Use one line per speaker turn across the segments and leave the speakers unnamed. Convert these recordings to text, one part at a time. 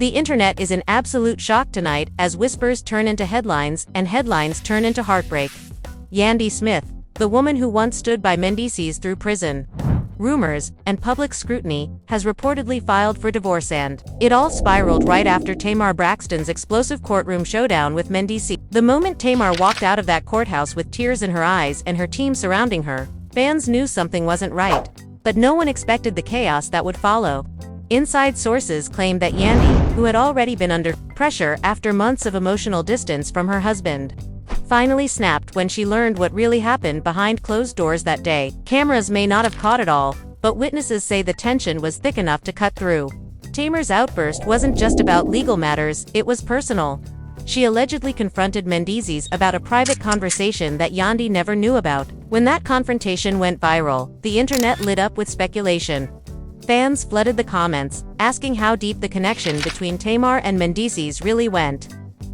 The internet is in absolute shock tonight as whispers turn into headlines and headlines turn into heartbreak. Yandy Smith, the woman who once stood by Mendeecees through prison, rumors, and public scrutiny, has reportedly filed for divorce, and it all spiraled right after Tamar Braxton's explosive courtroom showdown with Mendeecees. The moment Tamar walked out of that courthouse with tears in her eyes and her team surrounding her, fans knew something wasn't right. But no one expected the chaos that would follow. Inside sources claimed that Yandy, who had already been under pressure after months of emotional distance from her husband, finally snapped when she learned what really happened behind closed doors that day. Cameras may not have caught it all, but witnesses say the tension was thick enough to cut through. Tamar's outburst wasn't just about legal matters, it was personal. She allegedly confronted Mendeecees about a private conversation that Yandy never knew about. When that confrontation went viral, the internet lit up with speculation. Fans flooded the comments, asking how deep the connection between Tamar and Mendeecees really went.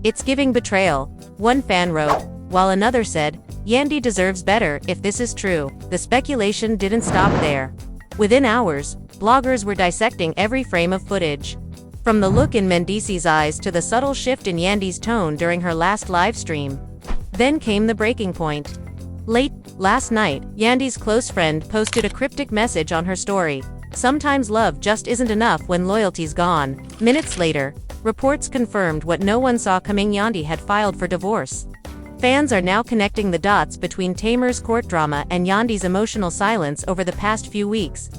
"It's giving betrayal," one fan wrote, while another said, "Yandy deserves better if this is true." The speculation didn't stop there. Within hours, bloggers were dissecting every frame of footage. From the look in Mendeecees' eyes to the subtle shift in Yandy's tone during her last live stream. Then came the breaking point. Late last night, Yandy's close friend posted a cryptic message on her story. "Sometimes love just isn't enough when loyalty's gone." Minutes later, reports confirmed what no one saw coming: Yandy had filed for divorce. Fans are now connecting the dots between Tamar's court drama and Yandy's emotional silence over the past few weeks.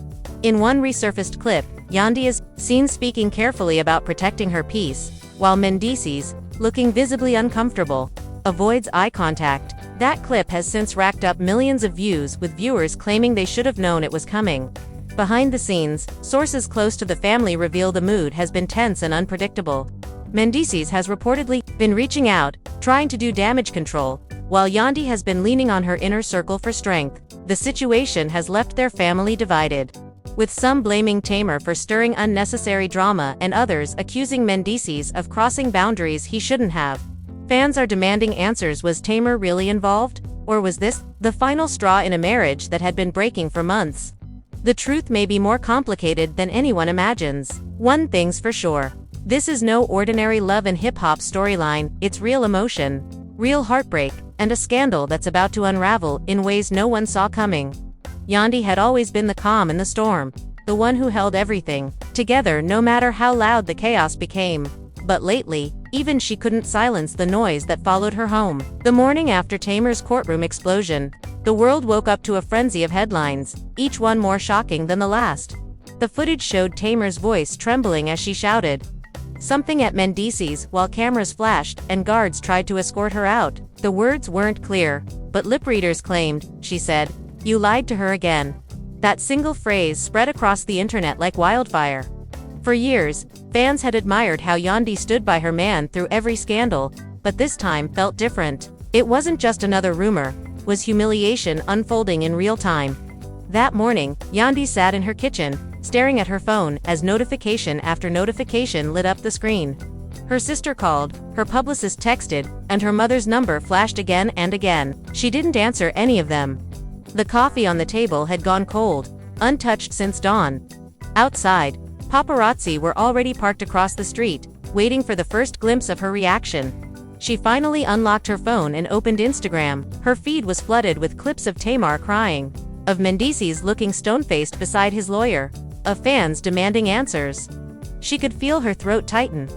In one resurfaced clip, Yandy is seen speaking carefully about protecting her peace, while Mendeecees, looking visibly uncomfortable, avoids eye contact. That clip has since racked up millions of views, with viewers claiming they should have known it was coming. Behind the scenes, sources close to the family reveal the mood has been tense and unpredictable. Mendeecees has reportedly been reaching out, trying to do damage control, while Yandy has been leaning on her inner circle for strength. The situation has left their family divided, with some blaming Tamar for stirring unnecessary drama and others accusing Mendeecees of crossing boundaries he shouldn't have. Fans are demanding answers. Was Tamar really involved? Or was this the final straw in a marriage that had been breaking for months? The truth may be more complicated than anyone imagines. One thing's for sure. This is no ordinary love and hip-hop storyline, it's real emotion, real heartbreak, and a scandal that's about to unravel in ways no one saw coming. Yandy had always been the calm in the storm, the one who held everything together no matter how loud the chaos became. But lately, even she couldn't silence the noise that followed her home. The morning after Tamar's courtroom explosion, the world woke up to a frenzy of headlines, each one more shocking than the last. The footage showed Tamar's voice trembling as she shouted something at Mendeecees while cameras flashed and guards tried to escort her out. The words weren't clear, but lip readers claimed she said, "You lied to her again." That single phrase spread across the internet like wildfire. For years, fans had admired how Yandy stood by her man through every scandal, but this time felt different. It wasn't just another rumor, it was humiliation unfolding in real time. That morning, Yandy sat in her kitchen, staring at her phone as notification after notification lit up the screen. Her sister called, her publicist texted, and her mother's number flashed again and again. She didn't answer any of them. The coffee on the table had gone cold, untouched since dawn. Outside, paparazzi were already parked across the street, waiting for the first glimpse of her reaction. She finally unlocked her phone and opened Instagram. Her feed was flooded with clips of Tamar crying, of Mendeecees looking stone-faced beside his lawyer, of fans demanding answers. She could feel her throat tighten.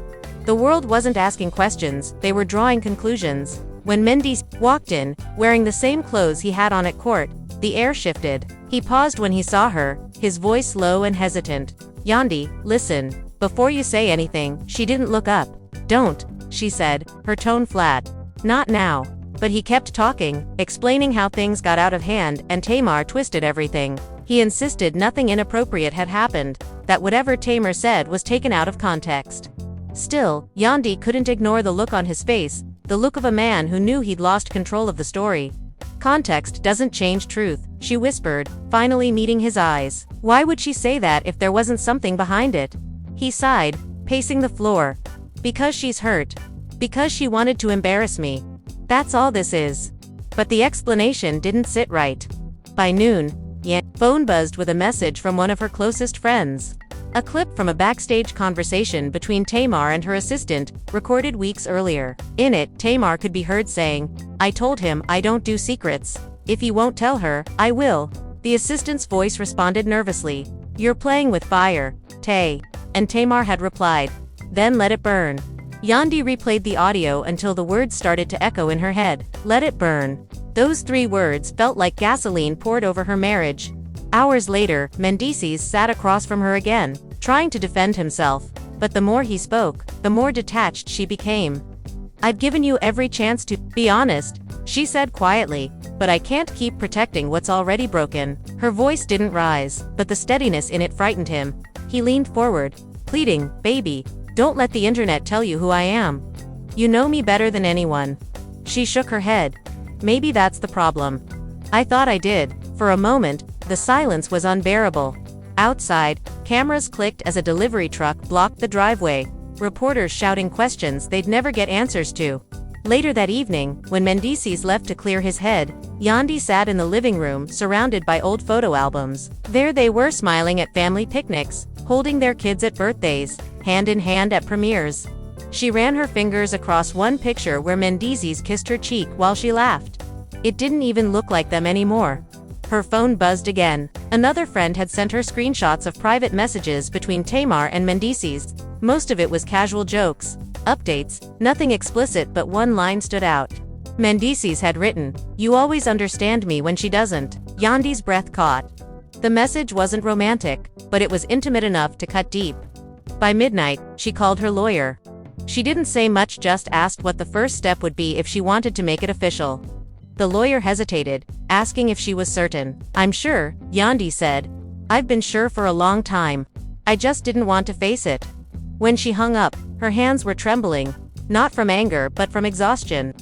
The world wasn't asking questions, they were drawing conclusions. When Mendeecees walked in, wearing the same clothes he had on at court, the air shifted. He paused when he saw her, his voice low and hesitant. "Yandy, listen. Before you say anything." She didn't look up. "Don't," she said, her tone flat. "Not now." But he kept talking, explaining how things got out of hand and Tamar twisted everything. He insisted nothing inappropriate had happened, that whatever Tamar said was taken out of context. Still, Yandy couldn't ignore the look on his face, the look of a man who knew he'd lost control of the story. "Context doesn't change truth," she whispered, finally meeting his eyes. "Why would she say that if there wasn't something behind it?" He sighed, pacing the floor. "Because she's hurt. Because she wanted to embarrass me. That's all this is." But the explanation didn't sit right. By noon, Yandy's phone buzzed with a message from one of her closest friends. A clip from a backstage conversation between Tamar and her assistant, recorded weeks earlier. In it, Tamar could be heard saying, "I told him I don't do secrets. If he won't tell her, I will." The assistant's voice responded nervously, "You're playing with fire, Tay." And Tamar had replied, "Then let it burn." Yandy replayed the audio until the words started to echo in her head. Let it burn. Those 3 words felt like gasoline poured over her marriage. Hours later, Mendeecees sat across from her again, trying to defend himself. But the more he spoke, the more detached she became. "I've given you every chance to be honest," she said quietly, "but I can't keep protecting what's already broken." Her voice didn't rise, but the steadiness in it frightened him. He leaned forward, pleading, "Baby, don't let the internet tell you who I am. You know me better than anyone." She shook her head. "Maybe that's the problem. I thought I did." For a moment, the silence was unbearable. Outside, cameras clicked as a delivery truck blocked the driveway, reporters shouting questions they'd never get answers to. Later that evening, when Mendeecees left to clear his head, Yandy sat in the living room surrounded by old photo albums. There they were, smiling at family picnics, holding their kids at birthdays, hand in hand at premieres. She ran her fingers across one picture where Mendeecees kissed her cheek while she laughed. It didn't even look like them anymore. Her phone buzzed again. Another friend had sent her screenshots of private messages between Tamar and Mendeecees. Most of it was casual jokes, updates, nothing explicit, but one line stood out. Mendeecees had written, "You always understand me when she doesn't." Yandy's breath caught. The message wasn't romantic, but it was intimate enough to cut deep. By midnight, she called her lawyer. She didn't say much, just asked what the first step would be if she wanted to make it official. The lawyer hesitated, asking if she was certain. "I'm sure," Yandy said. "I've been sure for a long time. I just didn't want to face it." When she hung up, her hands were trembling, not from anger but from exhaustion.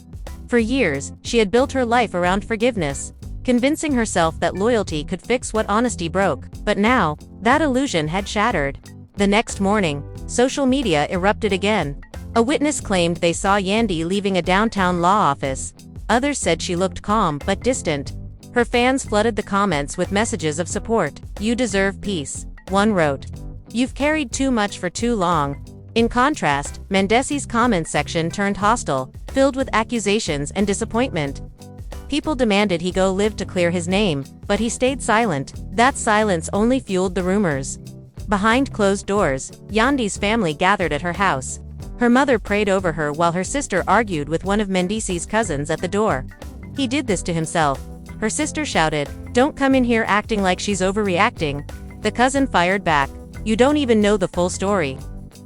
For years, she had built her life around forgiveness, convincing herself that loyalty could fix what honesty broke. But now, that illusion had shattered. The next morning, social media erupted again. A witness claimed they saw Yandy leaving a downtown law office. Others said she looked calm but distant. Her fans flooded the comments with messages of support. "You deserve peace," one wrote. "You've carried too much for too long." In contrast, Mendeecees' comment section turned hostile, filled with accusations and disappointment. People demanded he go live to clear his name, but he stayed silent. That silence only fueled the rumors. Behind closed doors, Yandy's family gathered at her house. Her mother prayed over her while her sister argued with one of Mendeecees' cousins at the door. "He did this to himself," her sister shouted. "Don't come in here acting like she's overreacting." The cousin fired back, "You don't even know the full story."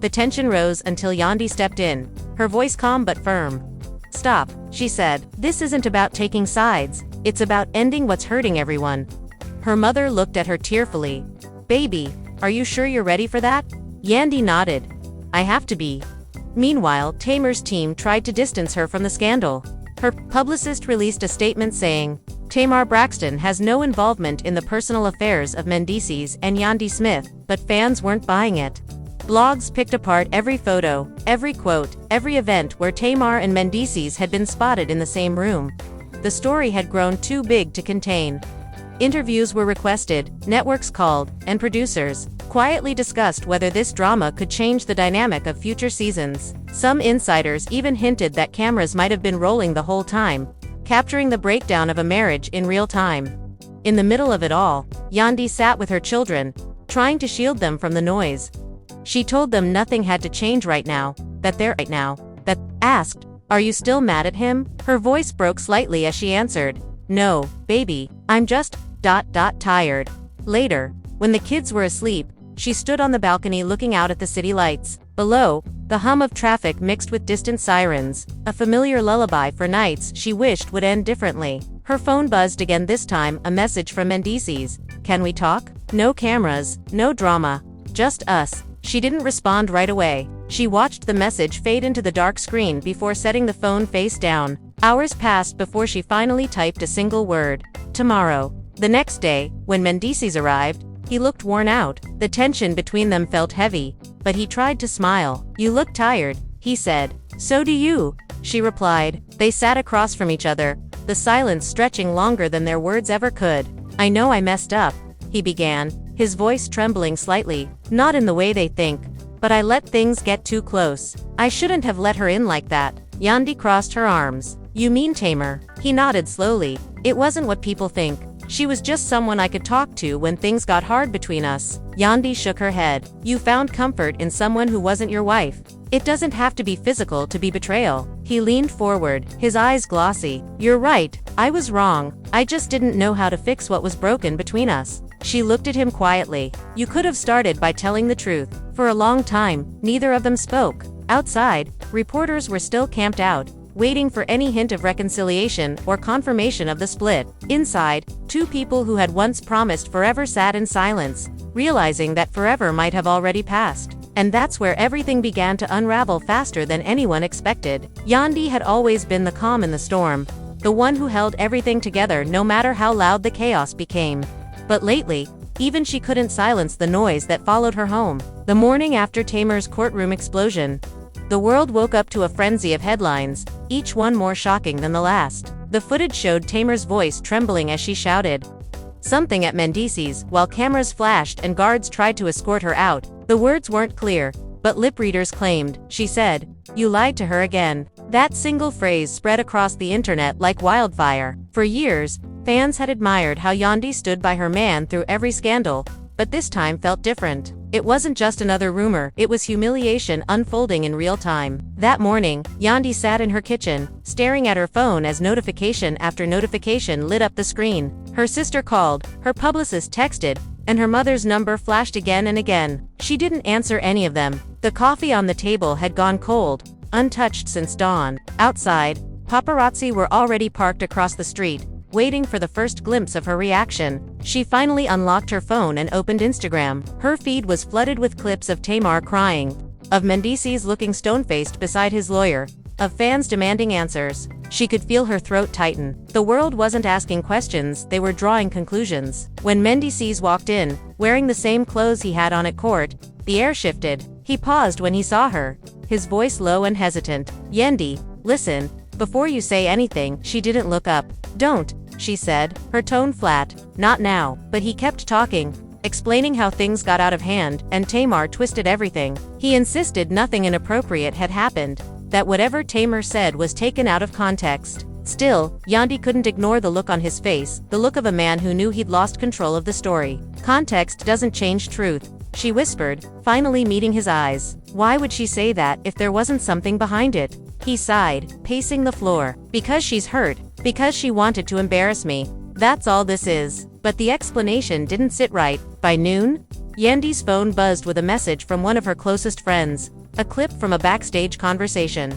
The tension rose until Yandy stepped in, her voice calm but firm. "Stop," she said. "This isn't about taking sides, it's about ending what's hurting everyone." Her mother looked at her tearfully. "Baby, are you sure you're ready for that?" Yandy nodded. "I have to be." Meanwhile, Tamar's team tried to distance her from the scandal. Her publicist released a statement saying, "Tamar Braxton has no involvement in the personal affairs of Mendeecees and Yandy Smith," but fans weren't buying it. Blogs picked apart every photo, every quote, every event where Tamar and Mendeecees had been spotted in the same room. The story had grown too big to contain. Interviews were requested, networks called, and producers quietly discussed whether this drama could change the dynamic of future seasons. Some insiders even hinted that cameras might have been rolling the whole time, capturing the breakdown of a marriage in real time. In the middle of it all, Yandy sat with her children, trying to shield them from the noise. She told them nothing had to change right now, that asked, "Are you still mad at him?" Her voice broke slightly as she answered, "No, baby, I'm just tired." Later, when the kids were asleep, she stood on the balcony looking out at the city lights. Below, the hum of traffic mixed with distant sirens, a familiar lullaby for nights she wished would end differently. Her phone buzzed again, this time a message from Mendeecees. "Can we talk? No cameras, no drama, just us." She didn't respond right away. She watched the message fade into the dark screen before setting the phone face down. Hours passed before she finally typed a single word: "Tomorrow." The next day, when Mendeecees arrived, he looked worn out. The tension between them felt heavy, but he tried to smile. "You look tired," he said. "So do you," she replied. They sat across from each other, the silence stretching longer than their words ever could. "I know I messed up," he began, his voice trembling slightly. Not in the way they think, but I let things get too close. I shouldn't have let her in like that. Yandy crossed her arms. You mean Tamar? He nodded slowly. It wasn't what people think. She was just someone I could talk to when things got hard between us. Yandy shook her head. You found comfort in someone who wasn't your wife. It doesn't have to be physical to be betrayal. He leaned forward, his eyes glossy. You're right, I was wrong. I just didn't know how to fix what was broken between us. She looked at him quietly. You could have started by telling the truth. For a long time, neither of them spoke. Outside, reporters were still camped out, waiting for any hint of reconciliation or confirmation of the split. Inside, two people who had once promised forever sat in silence, realizing that forever might have already passed. And that's where everything began to unravel faster than anyone expected. Yandy had always been the calm in the storm, the one who held everything together no matter how loud the chaos became. But lately, even she couldn't silence the noise that followed her home. The morning after Tamar's courtroom explosion, the world woke up to a frenzy of headlines, each one more shocking than the last. The footage showed Tamar's voice trembling as she shouted something at Mendeecees, while cameras flashed and guards tried to escort her out. The words weren't clear, but lip readers claimed, she said, "You lied to her again." That single phrase spread across the internet like wildfire. For years, fans had admired how Yandy stood by her man through every scandal, but this time felt different. It wasn't just another rumor, it was humiliation unfolding in real time. That morning, Yandy sat in her kitchen, staring at her phone as notification after notification lit up the screen. Her sister called, her publicist texted, and her mother's number flashed again and again. She didn't answer any of them. The coffee on the table had gone cold, untouched since dawn. Outside, paparazzi were already parked across the street, waiting for the first glimpse of her reaction. She finally unlocked her phone and opened Instagram. Her feed was flooded with clips of Tamar crying, of Mendeecees looking stone-faced beside his lawyer, of fans demanding answers. She could feel her throat tighten. The world wasn't asking questions, they were drawing conclusions. When Mendeecees walked in, wearing the same clothes he had on at court, the air shifted. He paused when he saw her, his voice low and hesitant. Yandy, listen, before you say anything. She didn't look up. Don't, she said, her tone flat. Not now. But he kept talking, explaining how things got out of hand, and Tamar twisted everything. He insisted nothing inappropriate had happened, that whatever Tamar said was taken out of context. Still, Yandy couldn't ignore the look on his face, the look of a man who knew he'd lost control of the story. Context doesn't change truth, she whispered, finally meeting his eyes. Why would she say that if there wasn't something behind it? He sighed, pacing the floor. Because she's hurt. Because she wanted to embarrass me. That's all this is. But the explanation didn't sit right. By noon, Yandy's phone buzzed with a message from one of her closest friends, a clip from a backstage conversation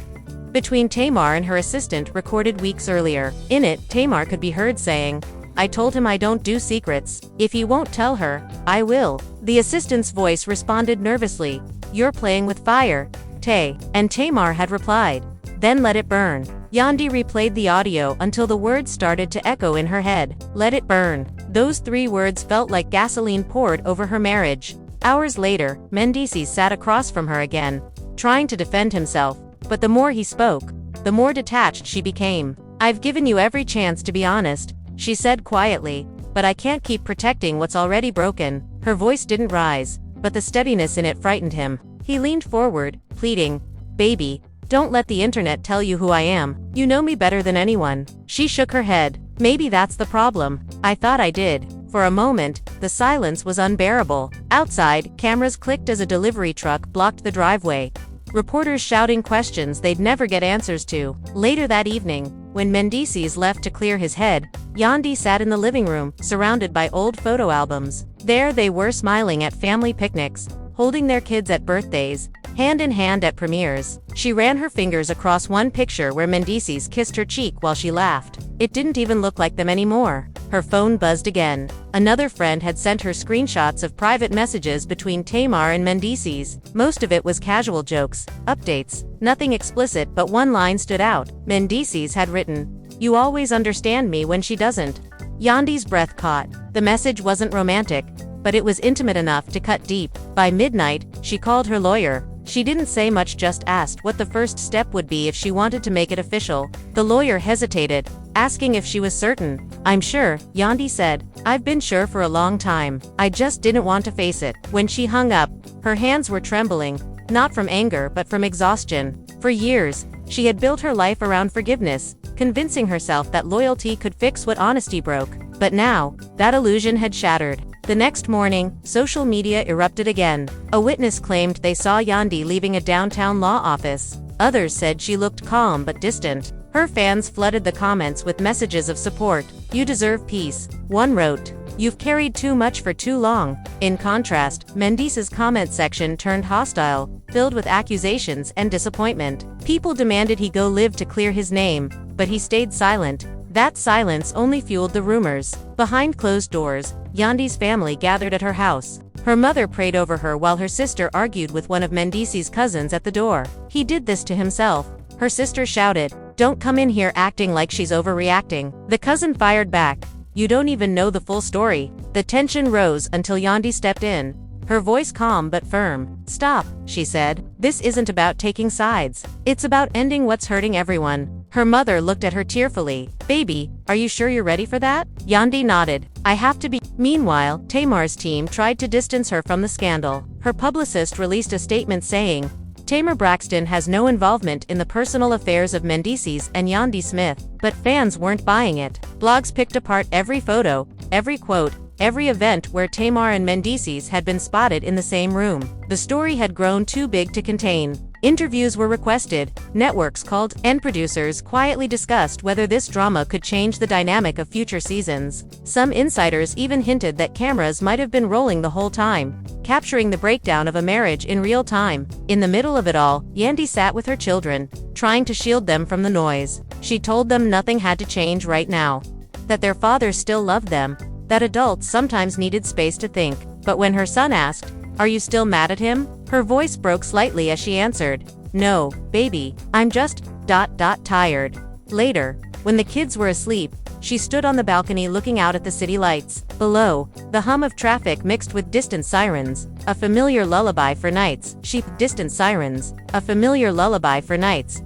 between Tamar and her assistant recorded weeks earlier. In it, Tamar could be heard saying, "I told him I don't do secrets. If you won't tell her, I will." The assistant's voice responded nervously, "You're playing with fire, Tay." And Tamar had replied, "Then let it burn." Yandy replayed the audio until the words started to echo in her head. Let it burn. Those 3 words felt like gasoline poured over her marriage. Hours later, Mendeecees sat across from her again, trying to defend himself, but the more he spoke, the more detached she became. "I've given you every chance to be honest," she said quietly, "but I can't keep protecting what's already broken." Her voice didn't rise, but the steadiness in it frightened him. He leaned forward, pleading, "Baby, don't let the internet tell you who I am. You know me better than anyone." She shook her head. "Maybe that's the problem. I thought I did." For a moment, the silence was unbearable. Outside, cameras clicked as a delivery truck blocked the driveway, reporters shouting questions they'd never get answers to. Later that evening, when Mendeecees left to clear his head, Yandy sat in the living room, surrounded by old photo albums. There they were, smiling at family picnics, holding their kids at birthdays, hand in hand at premieres. She ran her fingers across one picture where Mendeecees kissed her cheek while she laughed. It didn't even look like them anymore. Her phone buzzed again. Another friend had sent her screenshots of private messages between Tamar and Mendeecees. Most of it was casual jokes, updates, nothing explicit, but one line stood out. Mendeecees had written, "You always understand me when she doesn't." Yandy's breath caught. The message wasn't romantic, but it was intimate enough to cut deep. By midnight, she called her lawyer, She didn't say much, just asked what the first step would be if she wanted to make it official. The lawyer hesitated, asking if she was certain. "I'm sure," Yandy said. "I've been sure for a long time. I just didn't want to face it." When she hung up, her hands were trembling, not from anger but from exhaustion. For years, she had built her life around forgiveness, convincing herself that loyalty could fix what honesty broke. But now, that illusion had shattered. The next morning, social media erupted again. A witness claimed they saw Yandy leaving a downtown law office. Others said she looked calm but distant. Her fans flooded the comments with messages of support. "You deserve peace," one wrote. "You've carried too much for too long." In contrast, Mendeecees' comment section turned hostile, filled with accusations and disappointment. People demanded he go live to clear his name, but he stayed silent. That silence only fueled the rumors. Behind closed doors, Yandy's family gathered at her house. Her mother prayed over her while her sister argued with one of Mendeecees' cousins at the door. "He did this to himself," her sister shouted. "Don't come in here acting like she's overreacting." The cousin fired back. "You don't even know the full story." The tension rose until Yandy stepped in, her voice calm but firm. "Stop," she said. "This isn't about taking sides. It's about ending what's hurting everyone." Her mother looked at her tearfully. "Baby, are you sure you're ready for that?" Yandy nodded. "I have to be." Meanwhile, Tamar's team tried to distance her from the scandal. Her publicist released a statement saying, "Tamar Braxton has no involvement in the personal affairs of Mendeecees and Yandy Smith." But fans weren't buying it. Blogs picked apart every photo, every quote, every event where Tamar and Mendeecees had been spotted in the same room. The story had grown too big to contain. Interviews were requested, networks called, and producers quietly discussed whether this drama could change the dynamic of future seasons. Some insiders even hinted that cameras might have been rolling the whole time, capturing the breakdown of a marriage in real time. In the middle of it all, Yandy sat with her children, trying to shield them from the noise. She told them nothing had to change right now, that their father still loved them, that adults sometimes needed space to think. But when her son asked, "Are you still mad at him?" her voice broke slightly as she answered, "No, baby, I'm just tired." Later, when the kids were asleep, she stood on the balcony looking out at the city lights. Below, the hum of traffic mixed with distant sirens, a familiar lullaby for nights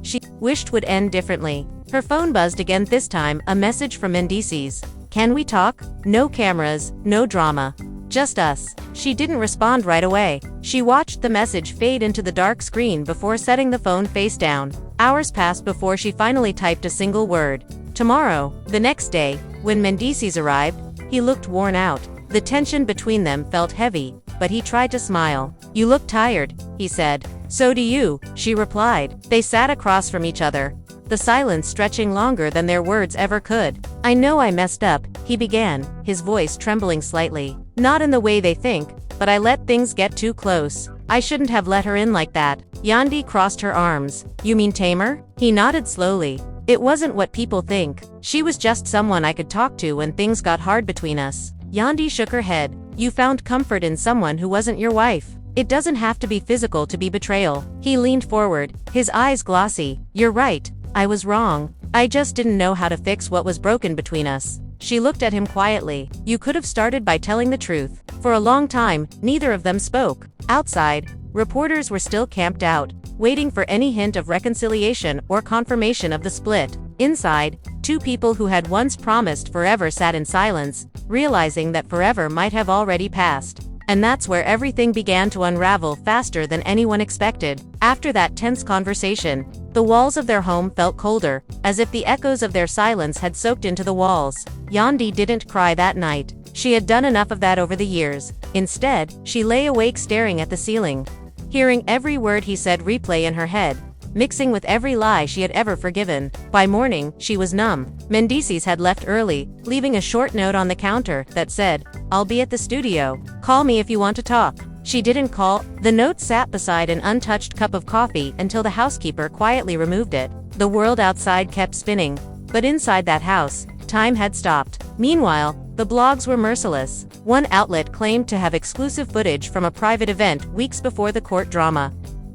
she wished would end differently. Her phone buzzed again, this time a message from Mendeecees. "Can we talk? No cameras, no drama. Just us." She didn't respond right away. She watched the message fade into the dark screen before setting the phone face down. Hours passed before she finally typed a single word. "Tomorrow." The next day, when Mendeecees arrived, he looked worn out. The tension between them felt heavy, but he tried to smile. "You look tired," he said. "So do you," she replied. They sat across from each other, the silence stretching longer than their words ever could. "I know I messed up," he began, his voice trembling slightly. "Not in the way they think, but I let things get too close. I shouldn't have let her in like that." Yandy crossed her arms. "You mean Tamar?" He nodded slowly. "It wasn't what people think. She was just someone I could talk to when things got hard between us." Yandy shook her head. "You found comfort in someone who wasn't your wife. It doesn't have to be physical to be betrayal." He leaned forward, his eyes glossy. "You're right. I was wrong. I just didn't know how to fix what was broken between us." She looked at him quietly. "You could have started by telling the truth." For a long time, neither of them spoke. Outside, reporters were still camped out, waiting for any hint of reconciliation or confirmation of the split. Inside, two people who had once promised forever sat in silence, realizing that forever might have already passed. And that's where everything began to unravel faster than anyone expected. After that tense conversation, the walls of their home felt colder, as if the echoes of their silence had soaked into the walls. Yandy didn't cry that night. She had done enough of that over the years. Instead, she lay awake staring at the ceiling, hearing every word he said replay in her head, mixing with every lie she had ever forgiven. By morning, she was numb. Mendeecees had left early, leaving a short note on the counter that said, "I'll be at the studio. Call me if you want to talk." She didn't call. The note sat beside an untouched cup of coffee until the housekeeper quietly removed it. The world outside kept spinning, but inside that house, time had stopped. Meanwhile, the blogs were merciless. One outlet claimed to have exclusive footage from a private event weeks before the court drama,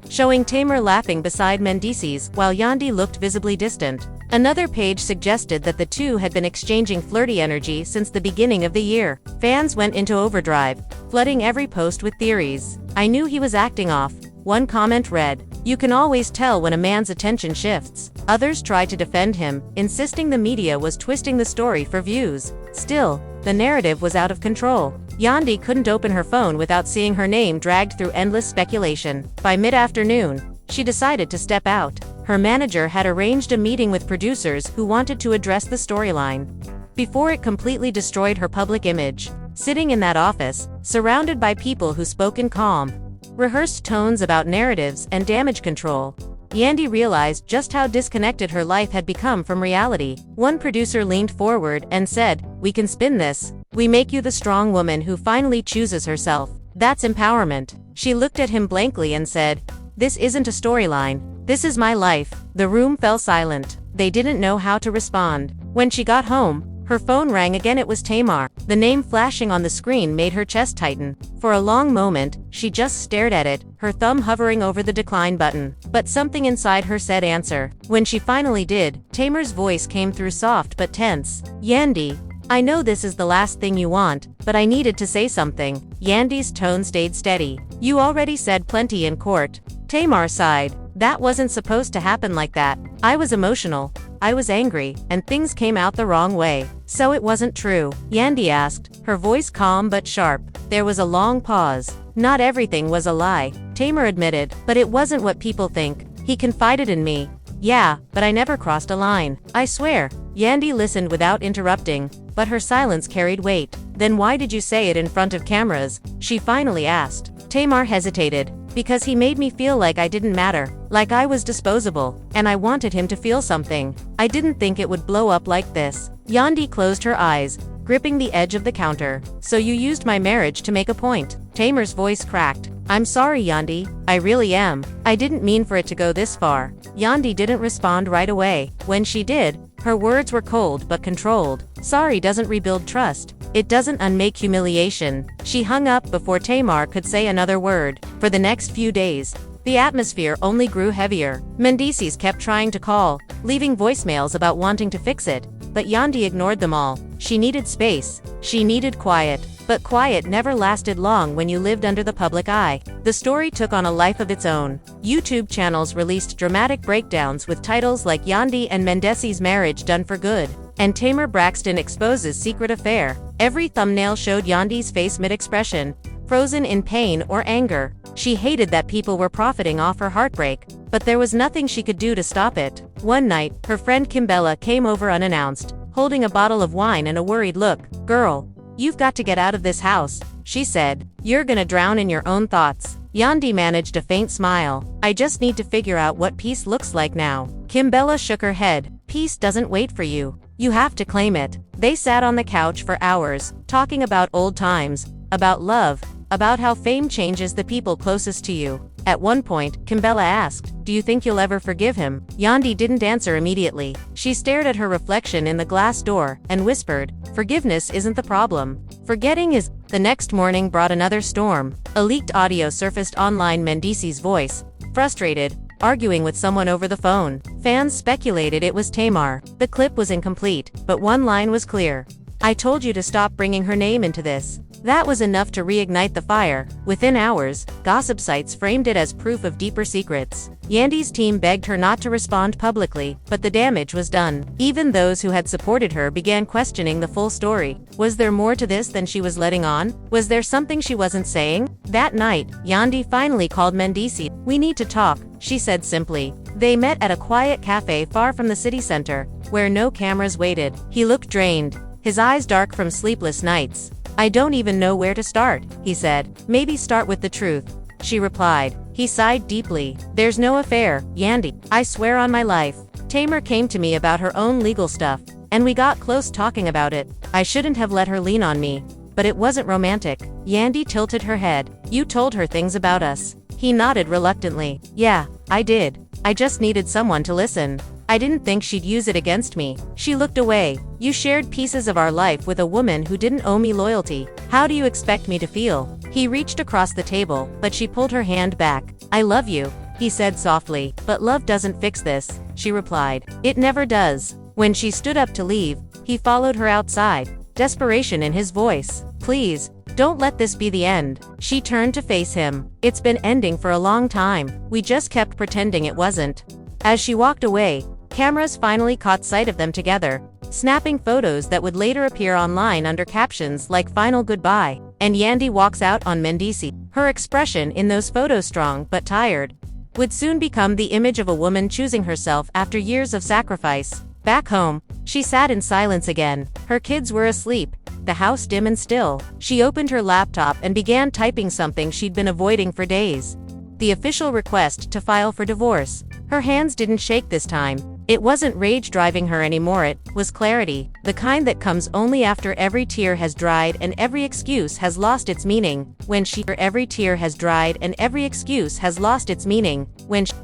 showing Tamar laughing beside Mendeecees while Yandy looked visibly distant. Another page suggested that the two had been exchanging flirty energy since the beginning of the year. Fans went into overdrive, flooding every post with theories. "I knew he was acting off," One comment read, "You can always tell when a man's attention shifts." Others tried to defend him, insisting the media was twisting the story for views. Still, the narrative was out of control. Yandy couldn't open her phone without seeing her name dragged through endless speculation. By mid-afternoon, she decided to step out. Her manager had arranged a meeting with producers who wanted to address the storyline before it completely destroyed her public image. Sitting in that office, surrounded by people who spoke in calm, rehearsed tones about narratives and damage control, Yandy realized just how disconnected her life had become from reality. One producer leaned forward and said, "We can spin this. We make you the strong woman who finally chooses herself. That's empowerment." She looked at him blankly and said, "This isn't a storyline. This is my life." The room fell silent. They didn't know how to respond. When she got home, her phone rang again. It was Tamar. The name flashing on the screen made her chest tighten. For a long moment, she just stared at it, her thumb hovering over the decline button. But something inside her said answer. When she finally did, Tamar's voice came through soft but tense. "Yandy, I know this is the last thing you want, but I needed to say something." Yandy's tone stayed steady. "You already said plenty in court." Tamar sighed. "That wasn't supposed to happen like that. I was emotional. I was angry, and things came out the wrong way." "So it wasn't true?" Yandy asked, her voice calm but sharp. There was a long pause. "Not everything was a lie," Tamar admitted, "but it wasn't what people think. He confided in me. Yeah, but I never crossed a line. I swear." Yandy listened without interrupting, but her silence carried weight. "Then why did you say it in front of cameras?" she finally asked. Tamar hesitated. "Because he made me feel like I didn't matter, like I was disposable, and I wanted him to feel something. I didn't think it would blow up like this." Yandy closed her eyes, gripping the edge of the counter. "So you used my marriage to make a point?" Tamar's voice cracked. "I'm sorry, Yandy. I really am. I didn't mean for it to go this far." Yandy didn't respond right away. When she did, her words were cold but controlled. "Sorry doesn't rebuild trust. It doesn't unmake humiliation." She hung up before Tamar could say another word. For the next few days, the atmosphere only grew heavier. Mendeecees kept trying to call, leaving voicemails about wanting to fix it, but Yandy ignored them all. She needed space. She needed quiet. But quiet never lasted long when you lived under the public eye. The story took on a life of its own. YouTube channels released dramatic breakdowns with titles like "Yandy and Mendeecees' Marriage Done for Good" and "Tamar Braxton Exposes Secret Affair." Every thumbnail showed Yandy's face mid-expression, frozen in pain or anger. She hated that people were profiting off her heartbreak, but there was nothing she could do to stop it. One night, her friend Kimbella came over unannounced, holding a bottle of wine and a worried look. "Girl, you've got to get out of this house," she said. "You're gonna drown in your own thoughts." Yandy managed a faint smile. "I just need to figure out what peace looks like now." Kimbella shook her head. "Peace doesn't wait for you. You have to claim it." They sat on the couch for hours, talking about old times, about love, about how fame changes the people closest to you. At one point, Kimbella asked, "Do you think you'll ever forgive him?" Yandy didn't answer immediately. She stared at her reflection in the glass door and whispered, "Forgiveness isn't the problem. Forgetting is." The next morning brought another storm. A leaked audio surfaced online. Mendeecees' voice, frustrated, arguing with someone over the phone. Fans speculated it was Tamar. The clip was incomplete, but one line was clear. "I told you to stop bringing her name into this." That was enough to reignite the fire. Within hours, gossip sites framed it as proof of deeper secrets. Yandy's team begged her not to respond publicly, but the damage was done. Even those who had supported her began questioning the full story. Was there more to this than she was letting on? Was there something she wasn't saying? That night, Yandy finally called Mendeecees. "We need to talk," she said simply. They met at a quiet cafe far from the city center, where no cameras waited. He looked drained, his eyes dark from sleepless nights. "I don't even know where to start," he said. "Maybe start with the truth," she replied. He sighed deeply. "There's no affair, Yandy. I swear on my life. Tamar came to me about her own legal stuff, and we got close talking about it. I shouldn't have let her lean on me, but it wasn't romantic." Yandy tilted her head. "You told her things about us." He nodded reluctantly. "Yeah, I did. I just needed someone to listen. I didn't think she'd use it against me." She looked away. "You shared pieces of our life with a woman who didn't owe me loyalty. How do you expect me to feel?" He reached across the table, but she pulled her hand back. "I love you," he said softly. "But love doesn't fix this," she replied. "It never does." When she stood up to leave, he followed her outside, desperation in his voice. Please, don't let this be the end. She turned to face him. It's been ending for a long time. We just kept pretending it wasn't. As she walked away, cameras finally caught sight of them together, snapping photos that would later appear online under captions like "Final Goodbye." And Yandy walks out on Mendeecees. Her expression in those photos, strong but tired, would soon become the image of a woman choosing herself after years of sacrifice. Back home, she sat in silence again. Her kids were asleep, the house dim and still. She opened her laptop and began typing something she'd been avoiding for days. The official request to file for divorce. Her hands didn't shake this time. It wasn't rage driving her anymore, it was clarity, the kind that comes only after every tear has dried and every excuse has lost its meaning. When she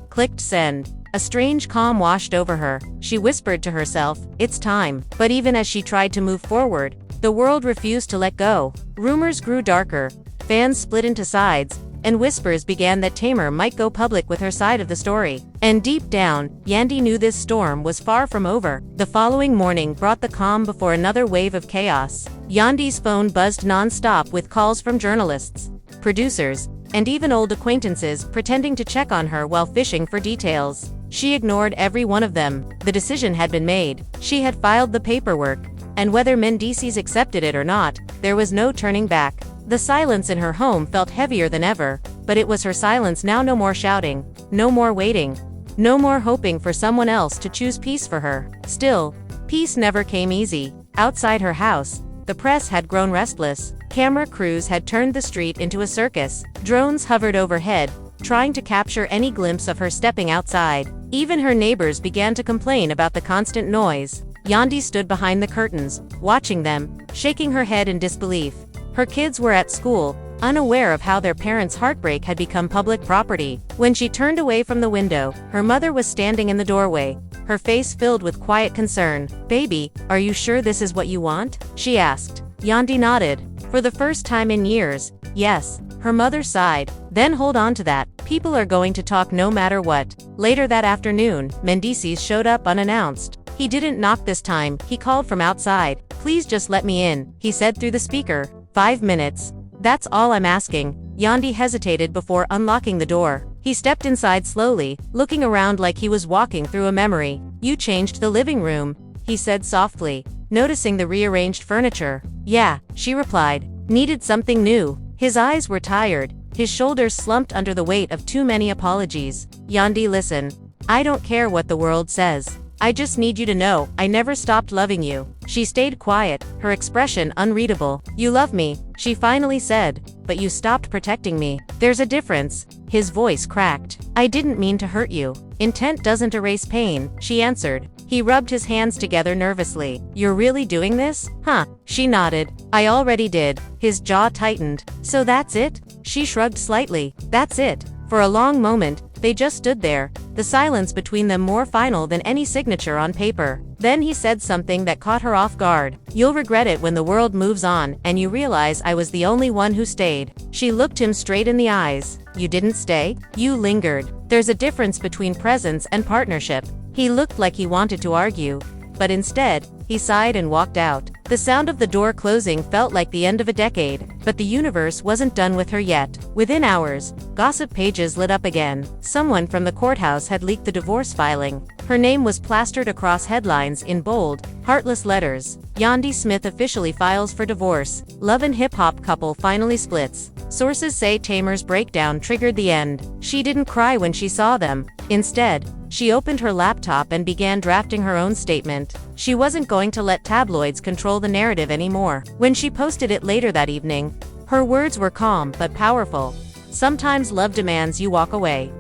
clicked send, a strange calm washed over her. She whispered to herself, "It's time." But even as she tried to move forward, the world refused to let go. Rumors grew darker, fans split into sides, and whispers began that Tamar might go public with her side of the story. And deep down, Yandy knew this storm was far from over. The following morning brought the calm before another wave of chaos. Yandy's phone buzzed non-stop with calls from journalists, producers, and even old acquaintances pretending to check on her while fishing for details. She ignored every one of them. The decision had been made. She had filed the paperwork, and whether Mendeecees accepted it or not, there was no turning back. The silence in her home felt heavier than ever, but it was her silence now. No more shouting, no more waiting, no more hoping for someone else to choose peace for her. Still, peace never came easy. Outside her house, the press had grown restless. Camera crews had turned the street into a circus. Drones hovered overhead, trying to capture any glimpse of her stepping outside. Even her neighbors began to complain about the constant noise. Yandy stood behind the curtains, watching them, shaking her head in disbelief. Her kids were at school, unaware of how their parents' heartbreak had become public property. When she turned away from the window, her mother was standing in the doorway, her face filled with quiet concern. "Baby, are you sure this is what you want?" she asked. Yandy nodded. For the first time in years, yes. Her mother sighed. "Then hold on to that. People are going to talk no matter what." Later that afternoon, Mendeecees showed up unannounced. He didn't knock this time, he called from outside. "Please just let me in," he said through the speaker. 5 minutes. "That's all I'm asking." Yandy hesitated before unlocking the door. He stepped inside slowly, looking around like he was walking through a memory. "You changed the living room," he said softly, noticing the rearranged furniture. "Yeah," she replied. "Needed something new." His eyes were tired, his shoulders slumped under the weight of too many apologies. "Yandy, listen. I don't care what the world says. I just need you to know, I never stopped loving you." She stayed quiet, her expression unreadable. "You love me," she finally said, "but you stopped protecting me. There's a difference." His voice cracked. "I didn't mean to hurt you. Intent doesn't erase pain," she answered. He rubbed his hands together nervously. "You're really doing this?" "Huh." She nodded. "I already did." His jaw tightened. "So that's it?" She shrugged slightly. "That's it." For a long moment, they just stood there, the silence between them more final than any signature on paper. Then he said something that caught her off guard. "You'll regret it when the world moves on and you realize I was the only one who stayed." She looked him straight in the eyes. "You didn't stay? You lingered. There's a difference between presence and partnership." He looked like he wanted to argue, but instead, he sighed and walked out. The sound of the door closing felt like the end of a decade, but the universe wasn't done with her yet. Within hours, gossip pages lit up again. Someone from the courthouse had leaked the divorce filing. Her name was plastered across headlines in bold, heartless letters. Yandy Smith officially files for divorce. Love and hip-hop couple finally splits. Sources say Tamar's breakdown triggered the end. She didn't cry when she saw them. Instead, she opened her laptop and began drafting her own statement. She wasn't going to let tabloids control the narrative anymore. When she posted it later that evening, her words were calm but powerful. "Sometimes love demands you walk away.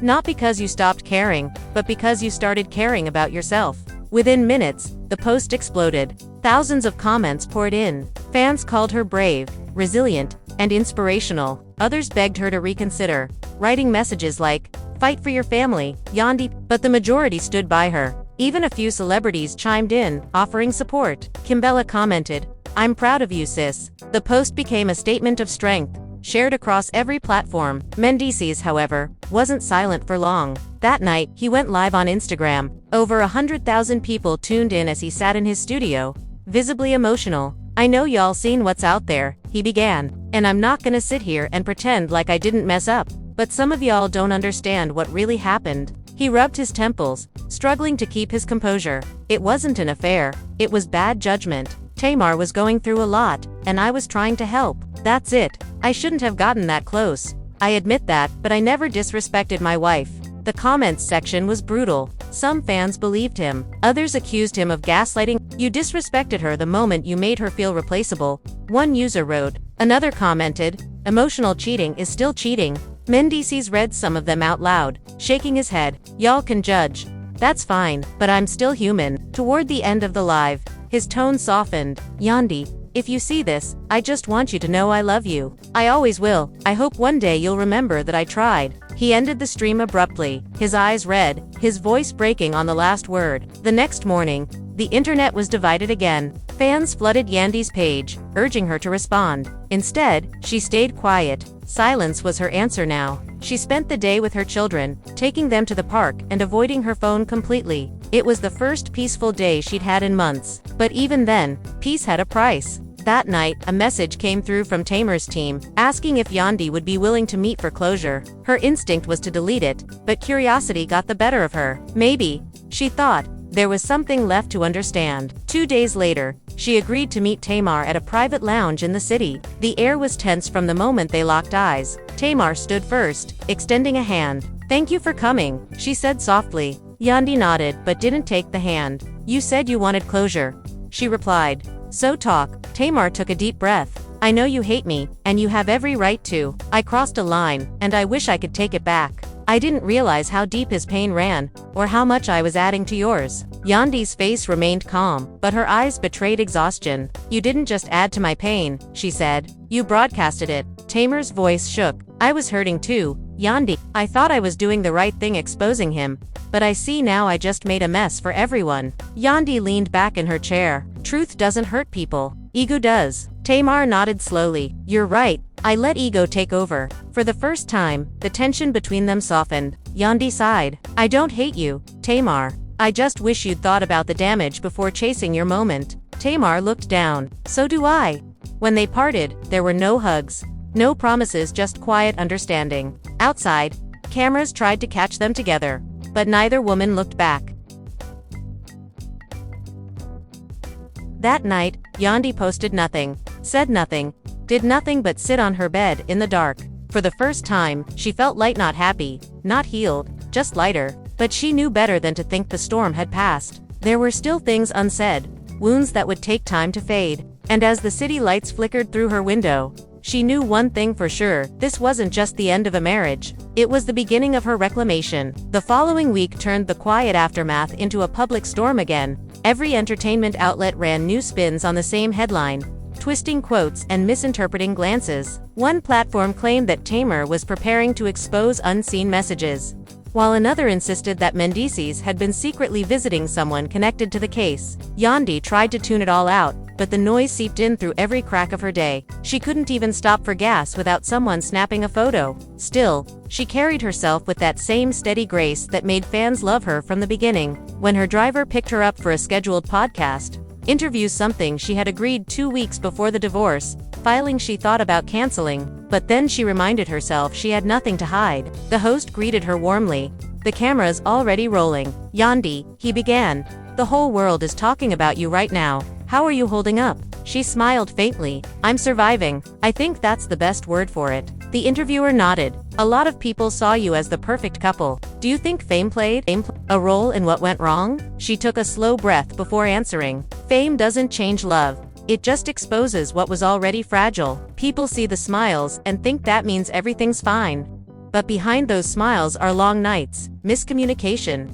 Not because you stopped caring, but because you started caring about yourself." Within minutes, the post exploded. Thousands of comments poured in. Fans called her brave, resilient, and inspirational. Others begged her to reconsider, writing messages like, "Fight for your family, Yandy." But the majority stood by her. Even a few celebrities chimed in, offering support. Kimbella commented, "I'm proud of you, sis." The post became a statement of strength, shared across every platform. Mendeecees, however, wasn't silent for long. That night, he went live on Instagram. Over 100,000 people tuned in as he sat in his studio, visibly emotional. "I know y'all seen what's out there," he began. And I'm not gonna sit here and pretend like I didn't mess up. But some of y'all don't understand what really happened. He rubbed his temples, struggling to keep his composure. It wasn't an affair. It was bad judgment. Tamar was going through a lot, and I was trying to help. That's it. I shouldn't have gotten that close. I admit that, but I never disrespected my wife. The comments section was brutal. Some fans believed him. Others accused him of gaslighting. You disrespected her the moment you made her feel replaceable, one user wrote. Another commented, emotional cheating is still cheating. Mendeecees read some of them out loud, shaking his head. Y'all can judge. That's fine, but I'm still human. Toward the end of the live, his tone softened. Yandy, if you see this, I just want you to know I love you. I always will. I hope one day you'll remember that I tried. He ended the stream abruptly, his eyes red, his voice breaking on the last word. The next morning, the internet was divided again. Fans flooded Yandy's page, urging her to respond. Instead, she stayed quiet. Silence was her answer now. She spent the day with her children, taking them to the park and avoiding her phone completely. It was the first peaceful day she'd had in months. But even then, peace had a price. That night, a message came through from Tamar's team, asking if Yandy would be willing to meet for closure. Her instinct was to delete it, but curiosity got the better of her. Maybe, she thought, there was something left to understand. 2 days later, she agreed to meet Tamar at a private lounge in the city. The air was tense from the moment they locked eyes. Tamar stood first, extending a hand. Thank you for coming, she said softly. Yandy nodded but didn't take the hand. You said you wanted closure, she replied. So talk. Tamar took a deep breath. I know you hate me, and you have every right to. I crossed a line, and I wish I could take it back. I didn't realize how deep his pain ran, or how much I was adding to yours. Yandy's face remained calm, but her eyes betrayed exhaustion. You didn't just add to my pain, she said. You broadcasted it. Tamar's voice shook. I was hurting too, Yandy. I thought I was doing the right thing exposing him, but I see now I just made a mess for everyone. Yandy leaned back in her chair. Truth doesn't hurt people. Ego does. Tamar nodded slowly. You're right. I let ego take over. For the first time, the tension between them softened. Yandy sighed. I don't hate you, Tamar. I just wish you'd thought about the damage before chasing your moment. Tamar looked down. So do I. When they parted, there were no hugs. No promises, just quiet understanding. Outside, cameras tried to catch them together, but neither woman looked back. That night, Yandy posted nothing, said nothing, did nothing but sit on her bed in the dark. For the first time, she felt light, not happy, not healed, just lighter. But she knew better than to think the storm had passed. There were still things unsaid, wounds that would take time to fade. And as the city lights flickered through her window, she knew one thing for sure, this wasn't just the end of a marriage. It was the beginning of her reclamation. The following week turned the quiet aftermath into a public storm again. Every entertainment outlet ran new spins on the same headline, twisting quotes and misinterpreting glances. One platform claimed that Tamar was preparing to expose unseen messages, while another insisted that Mendeecees had been secretly visiting someone connected to the case. Yandy tried to tune it all out, but the noise seeped in through every crack of her day. She couldn't even stop for gas without someone snapping a photo. Still, she carried herself with that same steady grace that made fans love her from the beginning. When her driver picked her up for a scheduled podcast interview, something she had agreed 2 weeks before the divorce, filing she thought about canceling, but then she reminded herself she had nothing to hide. The host greeted her warmly. The camera's already rolling. Yandy, he began. The whole world is talking about you right now. How are you holding up? She smiled faintly. I'm surviving. I think that's the best word for it. The interviewer nodded. A lot of people saw you as the perfect couple. Do you think fame played a role in what went wrong? She took a slow breath before answering. Fame doesn't change love. It just exposes what was already fragile. People see the smiles and think that means everything's fine. But behind those smiles are long nights, miscommunication,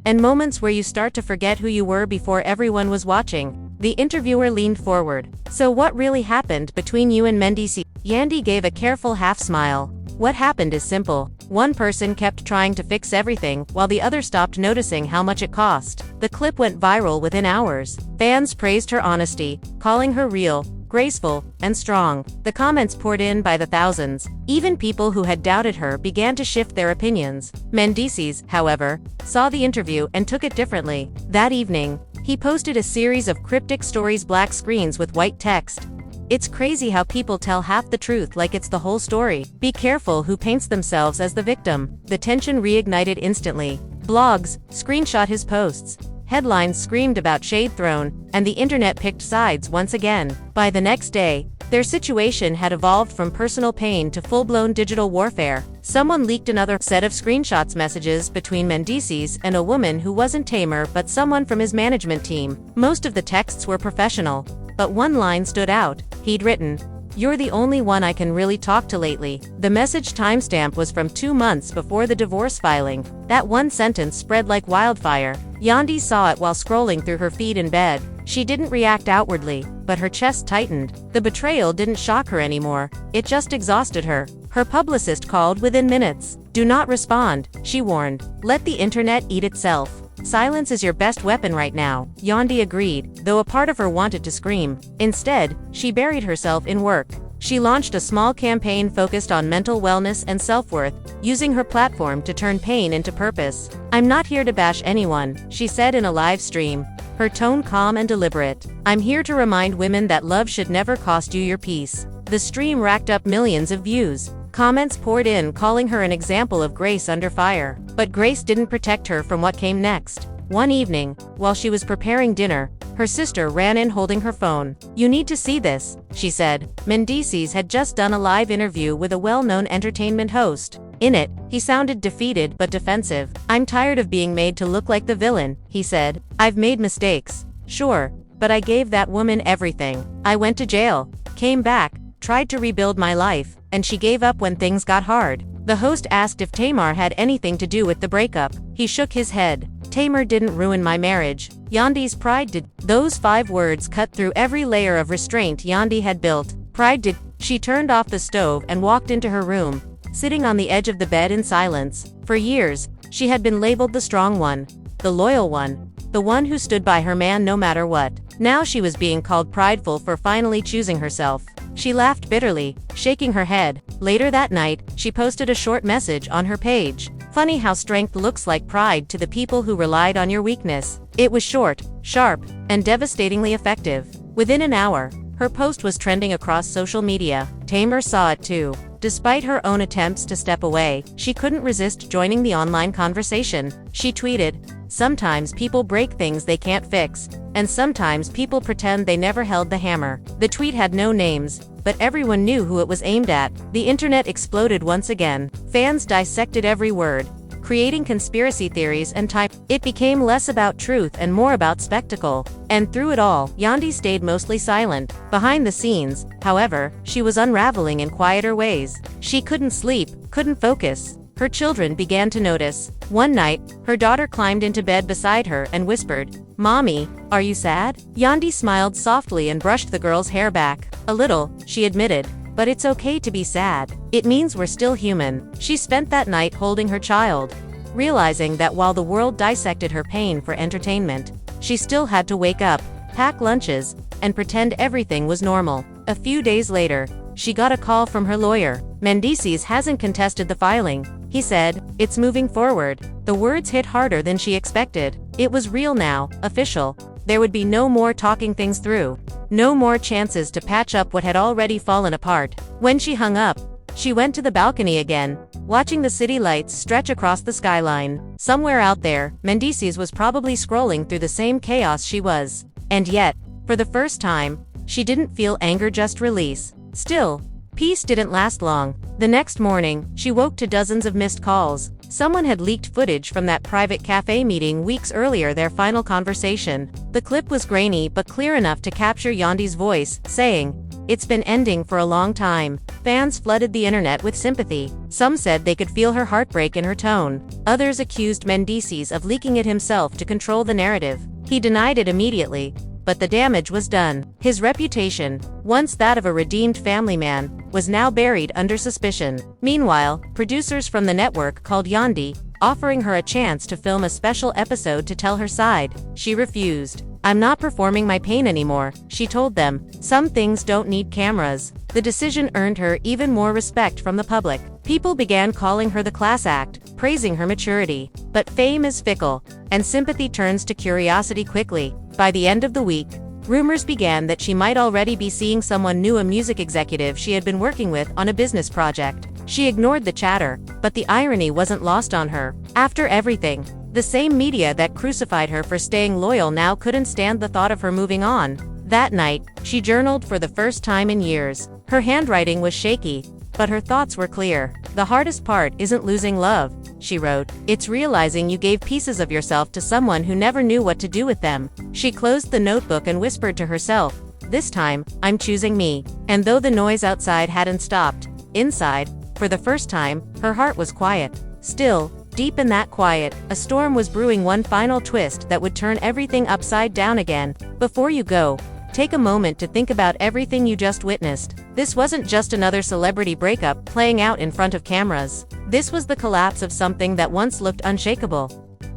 and moments where you start to forget who you were before everyone was watching. The interviewer leaned forward. So what really happened between you and Mendeecees? Yandy gave a careful half smile. What happened is simple. One person kept trying to fix everything while the other stopped noticing how much it cost. The clip went viral within hours. Fans praised her honesty, calling her real, graceful, and strong. The comments poured in by the thousands. Even people who had doubted her began to shift their opinions. Mendeecees, however, saw the interview and took it differently. That evening, he posted a series of cryptic stories, black screens with white text. It's crazy how people tell half the truth like it's the whole story. Be careful who paints themselves as the victim. The tension reignited instantly. Blogs screenshot his posts. Headlines screamed about shade thrown, and the internet picked sides once again. By the next day, their situation had evolved from personal pain to full-blown digital warfare. Someone leaked another set of screenshots messages between Mendeecees and a woman who wasn't Tamar but someone from his management team. Most of the texts were professional, but one line stood out. He'd written, "You're the only one I can really talk to lately." The message timestamp was from 2 months before the divorce filing. That one sentence spread like wildfire. Yandy saw it while scrolling through her feed in bed. She didn't react outwardly, but her chest tightened. The betrayal didn't shock her anymore. It just exhausted her. Her publicist called within minutes. "Do not respond," she warned. "Let the internet eat itself. Silence is your best weapon right now." Yandy agreed, though a part of her wanted to scream. Instead, she buried herself in work. She launched a small campaign focused on mental wellness and self-worth, using her platform to turn pain into purpose. "I'm not here to bash anyone," she said in a live stream, her tone calm and deliberate. "I'm here to remind women that love should never cost you your peace." The stream racked up millions of views. Comments poured in calling her an example of grace under fire. But grace didn't protect her from what came next. One evening, while she was preparing dinner, her sister ran in holding her phone. "You need to see this," she said. Mendeecees had just done a live interview with a well-known entertainment host. In it, he sounded defeated but defensive. "I'm tired of being made to look like the villain," he said. "I've made mistakes. Sure, but I gave that woman everything. I went to jail, came back, tried to rebuild my life, and she gave up when things got hard." The host asked if Tamar had anything to do with the breakup. He shook his head. "Tamar didn't ruin my marriage. Yandy's pride did." Those 5 words cut through every layer of restraint Yandy had built. "Pride did." She turned off the stove and walked into her room, sitting on the edge of the bed in silence. For years, she had been labeled the strong one, the loyal one, the one who stood by her man no matter what. Now she was being called prideful for finally choosing herself. She laughed bitterly, shaking her head. Later that night, she posted a short message on her page. "Funny how strength looks like pride to the people who relied on your weakness." It was short, sharp, and devastatingly effective. Within an hour, her post was trending across social media. Tamar saw it too. Despite her own attempts to step away, she couldn't resist joining the online conversation. She tweeted, "Sometimes people break things they can't fix, and sometimes people pretend they never held the hammer." The tweet had no names, but everyone knew who it was aimed at. The internet exploded once again. Fans dissected every word, creating conspiracy theories and time. It became less about truth and more about spectacle. And through it all, Yandy stayed mostly silent. Behind the scenes, however, she was unraveling in quieter ways. She couldn't sleep, couldn't focus. Her children began to notice. One night, her daughter climbed into bed beside her and whispered, "Mommy, are you sad?" Yandy smiled softly and brushed the girl's hair back. "A little," she admitted. "But it's okay to be sad. It means we're still human." She spent that night holding her child, realizing that while the world dissected her pain for entertainment, she still had to wake up, pack lunches, and pretend everything was normal. A few days later, she got a call from her lawyer. "Mendeecees hasn't contested the filing," he said. "It's moving forward." The words hit harder than she expected. It was real now, official. There would be no more talking things through. No more chances to patch up what had already fallen apart. When she hung up, she went to the balcony again, watching the city lights stretch across the skyline. Somewhere out there, Mendeecees was probably scrolling through the same chaos she was. And yet, for the first time, she didn't feel anger, just release. Still, peace didn't last long. The next morning, she woke to dozens of missed calls. Someone had leaked footage from that private cafe meeting weeks earlier, their final conversation. The clip was grainy but clear enough to capture Yandy's voice, saying, "It's been ending for a long time." Fans flooded the internet with sympathy. Some said they could feel her heartbreak in her tone. Others accused Mendeecees of leaking it himself to control the narrative. He denied it immediately, but the damage was done. His reputation, once that of a redeemed family man, was now buried under suspicion. Meanwhile, producers from the network called Yandy, offering her a chance to film a special episode to tell her side. She refused. "I'm not performing my pain anymore," she told them. "Some things don't need cameras." The decision earned her even more respect from the public. People began calling her the class act, praising her maturity. But fame is fickle, and sympathy turns to curiosity quickly. By the end of the week, Rumors began that she might already be seeing someone new, a music executive she had been working with on a business project. She ignored the chatter, but the irony wasn't lost on her. After everything, the same media that crucified her for staying loyal now couldn't stand the thought of her moving on. That night, she journaled for the first time in years. Her handwriting was shaky, but her thoughts were clear. "The hardest part isn't losing love," she wrote. "It's realizing you gave pieces of yourself to someone who never knew what to do with them." She closed the notebook and whispered to herself, "This time, I'm choosing me." And though the noise outside hadn't stopped, inside, for the first time, her heart was quiet. Still, deep in that quiet, a storm was brewing, one final twist that would turn everything upside down again. Before you go, take a moment to think about everything you just witnessed. This wasn't just another celebrity breakup playing out in front of cameras. This was the collapse of something that once looked unshakable.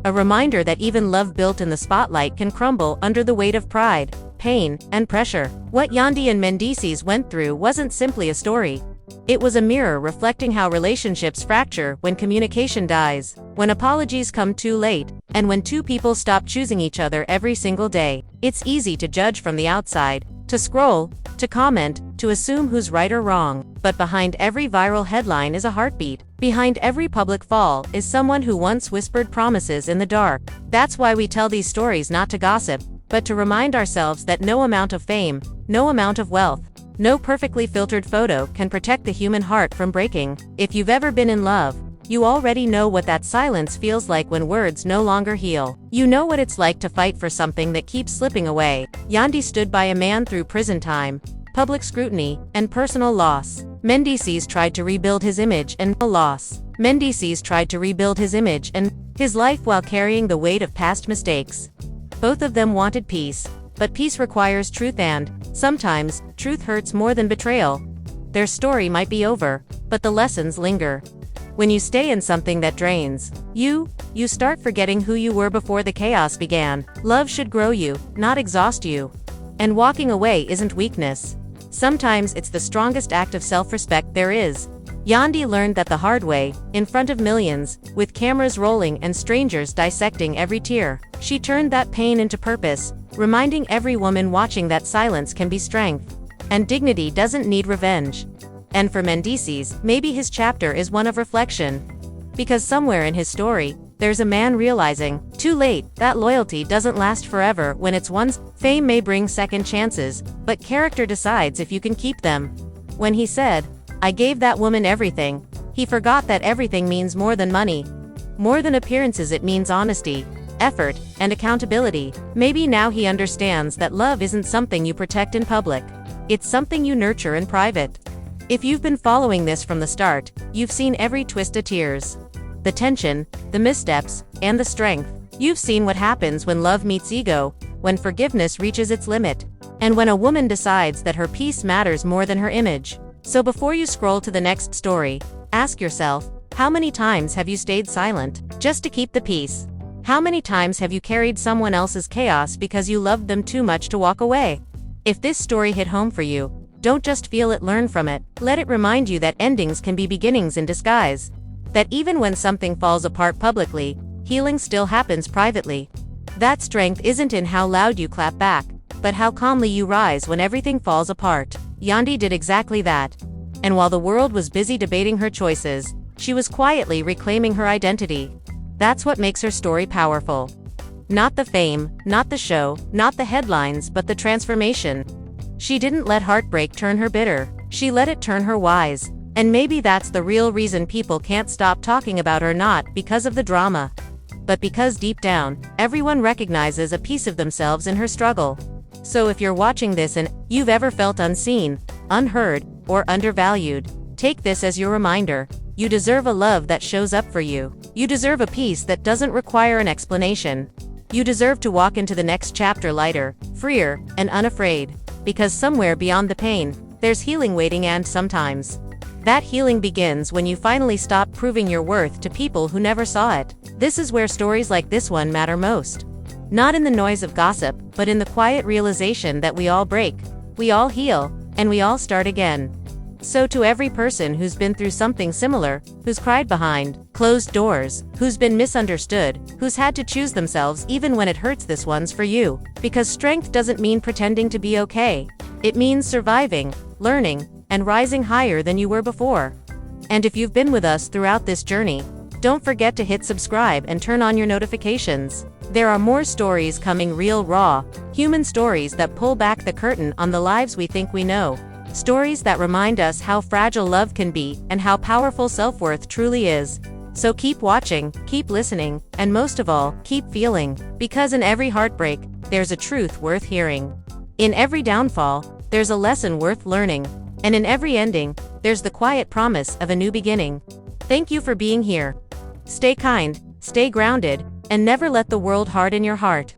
A reminder that even love built in the spotlight can crumble under the weight of pride, pain, and pressure. What Yandy and Mendeecees went through wasn't simply a story. It was a mirror reflecting how relationships fracture when communication dies, when apologies come too late, and when two people stop choosing each other every single day. It's easy to judge from the outside, to scroll, to comment, to assume who's right or wrong. But behind every viral headline is a heartbeat. Behind every public fall is someone who once whispered promises in the dark. That's why we tell these stories, not to gossip, but to remind ourselves that no amount of fame, no amount of wealth, no perfectly filtered photo can protect the human heart from breaking. If you've ever been in love, you already know what that silence feels like when words no longer heal. You know what it's like to fight for something that keeps slipping away. Yandy stood by a man through prison time, public scrutiny, and personal loss. Mendeecees tried to rebuild his image and loss. Mendeecees tried to rebuild his image and his life while carrying the weight of past mistakes. Both of them wanted peace, but peace requires truth, and sometimes, truth hurts more than betrayal. Their story might be over, but the lessons linger. When you stay in something that drains you, you start forgetting who you were before the chaos began. Love should grow you, not exhaust you. And walking away isn't weakness. Sometimes it's the strongest act of self-respect there is. Yandy learned that the hard way, in front of millions, with cameras rolling and strangers dissecting every tear. She turned that pain into purpose, reminding every woman watching that silence can be strength. And dignity doesn't need revenge. And for Mendeecees, maybe his chapter is one of reflection. Because somewhere in his story, there's a man realizing, too late, that loyalty doesn't last forever when it's one's. Fame may bring second chances, but character decides if you can keep them. When he said, "I gave that woman everything," he forgot that everything means more than money. More than appearances, it means honesty, effort, and accountability. Maybe now he understands that love isn't something you protect in public. It's something you nurture in private. If you've been following this from the start, you've seen every twist of tears. The tension, the missteps, and the strength. You've seen what happens when love meets ego, when forgiveness reaches its limit, and when a woman decides that her peace matters more than her image. So before you scroll to the next story, ask yourself, how many times have you stayed silent, just to keep the peace? How many times have you carried someone else's chaos because you loved them too much to walk away? If this story hit home for you, don't just feel it, learn from it. Let it remind you that endings can be beginnings in disguise. That even when something falls apart publicly, healing still happens privately. That strength isn't in how loud you clap back, but how calmly you rise when everything falls apart. Yandy did exactly that. And while the world was busy debating her choices, she was quietly reclaiming her identity. That's what makes her story powerful. Not the fame, not the show, not the headlines, but the transformation. She didn't let heartbreak turn her bitter. She let it turn her wise. And maybe that's the real reason people can't stop talking about her, not because of the drama, but because deep down, everyone recognizes a piece of themselves in her struggle. So if you're watching this and you've ever felt unseen, unheard, or undervalued, take this as your reminder. You deserve a love that shows up for you. You deserve a peace that doesn't require an explanation. You deserve to walk into the next chapter lighter, freer, and unafraid. Because somewhere beyond the pain, there's healing waiting, and sometimes that healing begins when you finally stop proving your worth to people who never saw it. This is where stories like this one matter most. Not in the noise of gossip, but in the quiet realization that we all break, we all heal, and we all start again. So to every person who's been through something similar, who's cried behind closed doors, who's been misunderstood, who's had to choose themselves even when it hurts, this one's for you. Because strength doesn't mean pretending to be okay. It means surviving, learning, and rising higher than you were before. And if you've been with us throughout this journey, don't forget to hit subscribe and turn on your notifications. There are more stories coming, real, raw, human stories that pull back the curtain on the lives we think we know. Stories that remind us how fragile love can be and how powerful self-worth truly is. So keep watching, keep listening, and most of all, keep feeling. Because in every heartbreak, there's a truth worth hearing. In every downfall, there's a lesson worth learning. And in every ending, there's the quiet promise of a new beginning. Thank you for being here. Stay kind, stay grounded, and never let the world harden your heart.